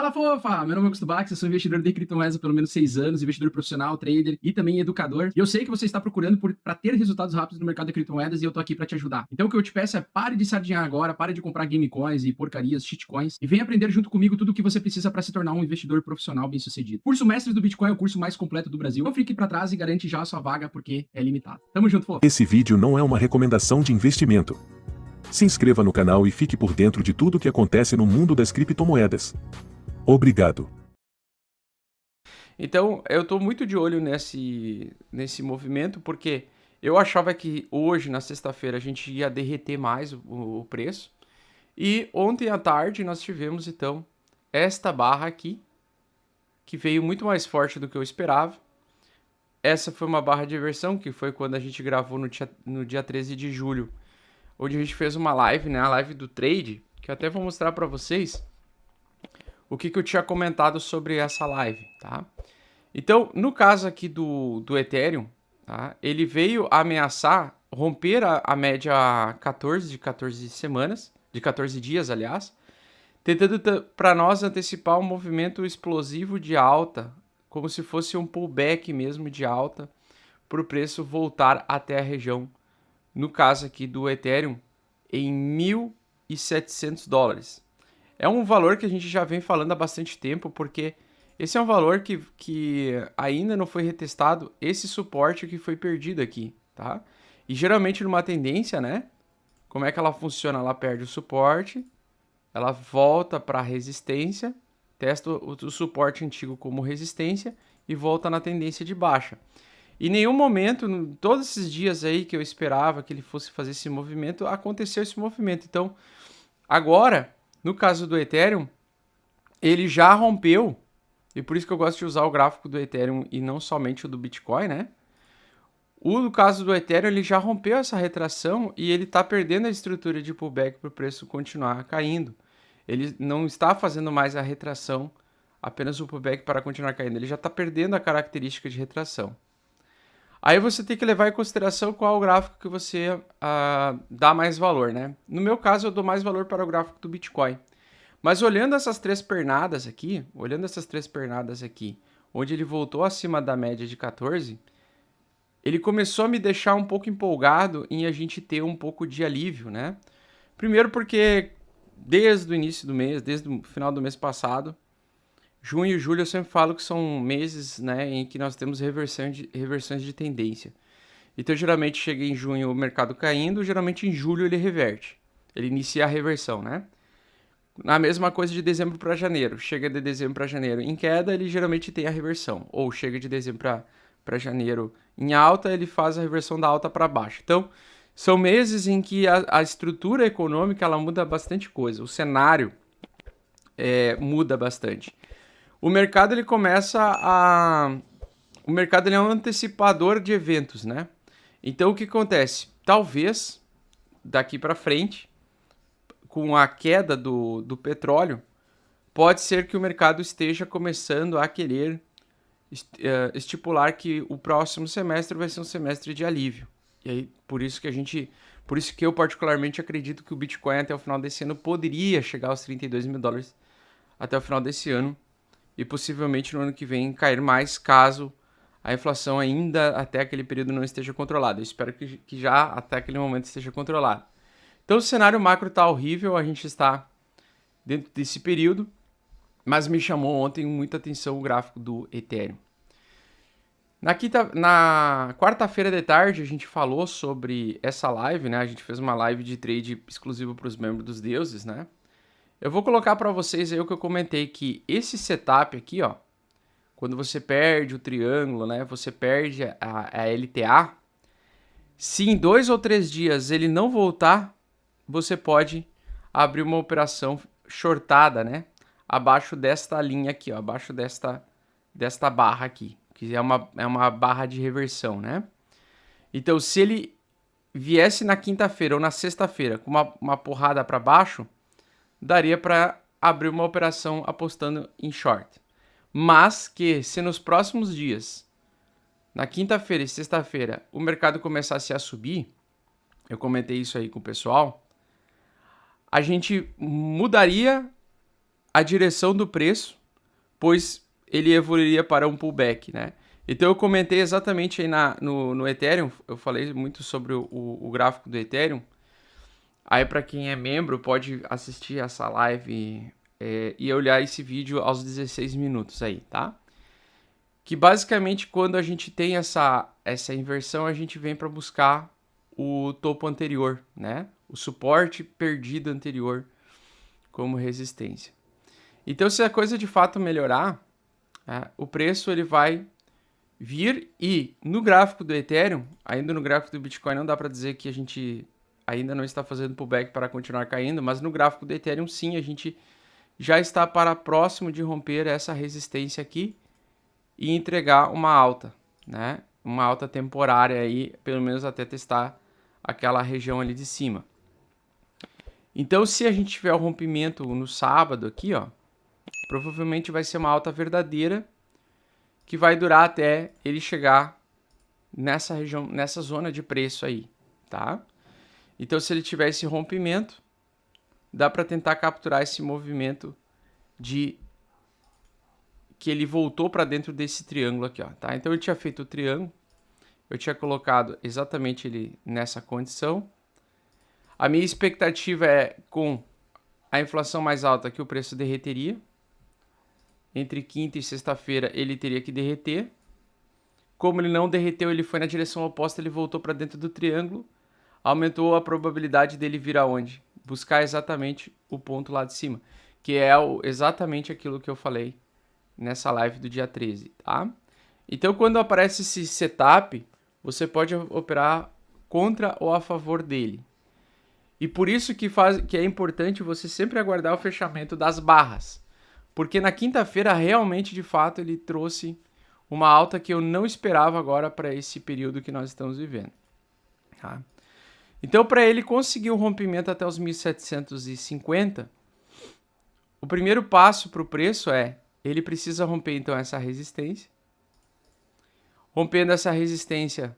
Fala, fofa! Meu nome é Augusto Bax, eu sou investidor de criptomoedas há pelo menos 6 anos, investidor profissional, trader e também educador. E eu sei que você está procurando para ter resultados rápidos no mercado de criptomoedas e eu tô aqui para te ajudar. Então o que eu te peço é pare de sardinhar agora, pare de comprar gamecoins e porcarias, shitcoins e venha aprender junto comigo tudo o que você precisa para se tornar um investidor profissional bem-sucedido. Curso Mestres do Bitcoin é o curso mais completo do Brasil. Não fique para trás e garante já a sua vaga porque é limitado. Tamo junto, fofa! Esse vídeo não é uma recomendação de investimento. Se inscreva no canal e fique por dentro de tudo o que acontece no mundo das criptomoedas. Obrigado. Então, eu estou muito de olho nesse movimento, porque eu achava que hoje, na sexta-feira, a gente ia derreter mais o preço. E ontem à tarde nós tivemos, então, esta barra aqui, que veio muito mais forte do que eu esperava. Essa foi uma barra de reversão, que foi quando a gente gravou no dia 13 de julho, onde a gente fez uma live, né, a live do trade, que eu até vou mostrar para vocês o que eu tinha comentado sobre essa live, tá? Então, no caso aqui do Ethereum, tá? Ele veio ameaçar romper a média 14 de 14 semanas, de 14 dias, aliás, tentando para nós antecipar um movimento explosivo de alta, como se fosse um pullback mesmo de alta, para o preço voltar até a região, no caso aqui do Ethereum, em $1.700. É um valor que a gente já vem falando há bastante tempo, porque esse é um valor que ainda não foi retestado, esse suporte que foi perdido aqui, tá? E geralmente numa tendência, né? Como é que ela funciona? Ela perde o suporte, ela volta para a resistência, testa o suporte antigo como resistência e volta na tendência de baixa. Em nenhum momento, todos esses dias aí que eu esperava que ele fosse fazer esse movimento, aconteceu esse movimento. Então, agora, no caso do Ethereum, ele já rompeu, e por isso que eu gosto de usar o gráfico do Ethereum e não somente o do Bitcoin, né? No caso do Ethereum, ele já rompeu essa retração e ele está perdendo a estrutura de pullback para o preço continuar caindo. Ele não está fazendo mais a retração, apenas o pullback para continuar caindo. Ele já está perdendo a característica de retração. Aí você tem que levar em consideração qual é o gráfico que você dá mais valor, né? No meu caso, eu dou mais valor para o gráfico do Bitcoin. Mas olhando essas três pernadas aqui, onde ele voltou acima da média de 14, ele começou a me deixar um pouco empolgado em a gente ter um pouco de alívio, né? Primeiro porque desde o início do mês, desde o final do mês passado, junho e julho eu sempre falo que são meses, né, em que nós temos reversões de tendência. Então geralmente chega em junho o mercado caindo, geralmente em julho ele reverte. Ele inicia a reversão, né? A mesma coisa de dezembro para janeiro. Chega de dezembro para janeiro em queda, ele geralmente tem a reversão. Ou chega de dezembro para janeiro em alta, ele faz a reversão da alta para baixo. Então, são meses em que a estrutura econômica ela muda bastante coisa. O cenário muda bastante. O mercado ele O mercado ele é um antecipador de eventos, né? Então, o que acontece? Talvez, daqui para frente, com a queda do petróleo, pode ser que o mercado esteja começando a querer estipular que o próximo semestre vai ser um semestre de alívio. E aí, por isso que eu particularmente acredito que o Bitcoin até o final desse ano poderia chegar aos $32.000 até o final desse ano e possivelmente no ano que vem cair mais caso a inflação ainda até aquele período não esteja controlada. Eu espero que já até aquele momento esteja controlada. Então o cenário macro está horrível, a gente está dentro desse período, mas me chamou ontem muita atenção o gráfico do Ethereum. Na quarta-feira de tarde a gente falou sobre essa live, né? A gente fez uma live de trade exclusiva para os membros dos deuses, né? Eu vou colocar para vocês aí o que eu comentei, que esse setup aqui, ó, quando você perde o triângulo, né? Você perde a LTA, se em 2 ou 3 dias ele não voltar, você pode abrir uma operação shortada, né? Abaixo desta linha aqui, ó, abaixo desta barra aqui, que é uma barra de reversão, né? Então, se ele viesse na quinta-feira ou na sexta-feira com uma porrada para baixo, daria para abrir uma operação apostando em short. Mas que se nos próximos dias, na quinta-feira e sexta-feira, o mercado começasse a subir, eu comentei isso aí com o pessoal, a gente mudaria a direção do preço, pois ele evoluiria para um pullback, né? Então eu comentei exatamente aí no Ethereum, eu falei muito sobre o gráfico do Ethereum. Aí para quem é membro pode assistir essa live e olhar esse vídeo aos 16 minutos aí, tá? Que basicamente quando a gente tem essa inversão, a gente vem para buscar o topo anterior, né? O suporte perdido anterior como resistência. Então se a coisa de fato melhorar, o preço ele vai vir e no gráfico do Ethereum, ainda no gráfico do Bitcoin não dá para dizer que a gente ainda não está fazendo pullback para continuar caindo, mas no gráfico do Ethereum sim, a gente já está para próximo de romper essa resistência aqui e entregar uma alta, né? Uma alta temporária aí, pelo menos até testar aquela região ali de cima. Então, se a gente tiver o rompimento no sábado aqui, ó, provavelmente vai ser uma alta verdadeira que vai durar até ele chegar nessa região, nessa zona de preço aí, tá? Então, se ele tiver esse rompimento, dá para tentar capturar esse movimento de que ele voltou para dentro desse triângulo aqui, ó, tá? Então, eu tinha feito o triângulo, eu tinha colocado exatamente ele nessa condição. A minha expectativa é com a inflação mais alta que o preço derreteria. Entre quinta e sexta-feira ele teria que derreter. Como ele não derreteu, ele foi na direção oposta, ele voltou para dentro do triângulo. Aumentou a probabilidade dele vir aonde? Buscar exatamente o ponto lá de cima, que é exatamente aquilo que eu falei nessa live do dia 13, tá? Então, quando aparece esse setup, você pode operar contra ou a favor dele. E por isso que é importante você sempre aguardar o fechamento das barras. Porque na quinta-feira, realmente, de fato, ele trouxe uma alta que eu não esperava agora para esse período que nós estamos vivendo, tá? Então, para ele conseguir um rompimento até os 1.750, o primeiro passo para o preço ele precisa romper, então, essa resistência. Rompendo essa resistência,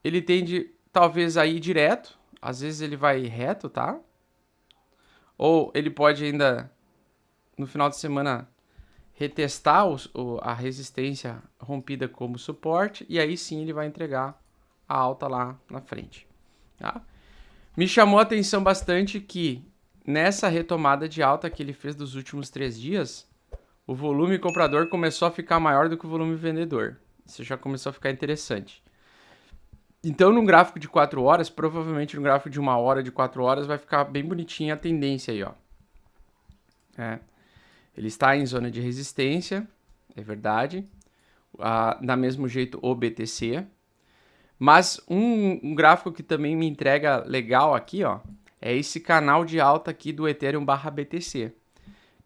ele tende, talvez, a ir direto. Às vezes ele vai reto, tá? Ou ele pode ainda, no final de semana, retestar a resistência rompida como suporte, e aí sim ele vai entregar a alta lá na frente, tá? Me chamou a atenção bastante que nessa retomada de alta que ele fez dos últimos 3 dias, o volume comprador começou a ficar maior do que o volume vendedor. Isso já começou a ficar interessante. Então, no gráfico de 4 horas, provavelmente no gráfico de 1 hora, de 4 horas, vai ficar bem bonitinha a tendência aí, ó. Ele está em zona de resistência, é verdade. Da mesmo jeito o BTC. Mas um gráfico que também me entrega legal aqui, ó, é esse canal de alta aqui do Ethereum /BTC.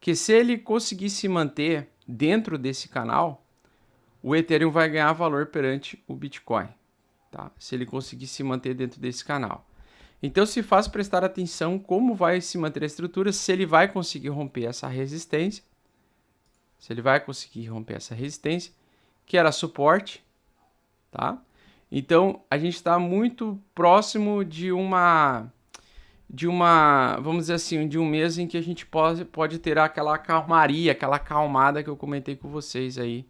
Que se ele conseguir se manter dentro desse canal, o Ethereum vai ganhar valor perante o Bitcoin, tá? Se ele conseguir se manter dentro desse canal. Então se faz prestar atenção como vai se manter a estrutura, se ele vai conseguir romper essa resistência. Se ele vai conseguir romper essa resistência, que era suporte, tá? Então a gente está muito próximo de uma, vamos dizer assim, de um mês em que a gente pode ter aquela calmaria, aquela acalmada que eu comentei com vocês aí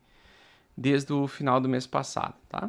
desde o final do mês passado, tá?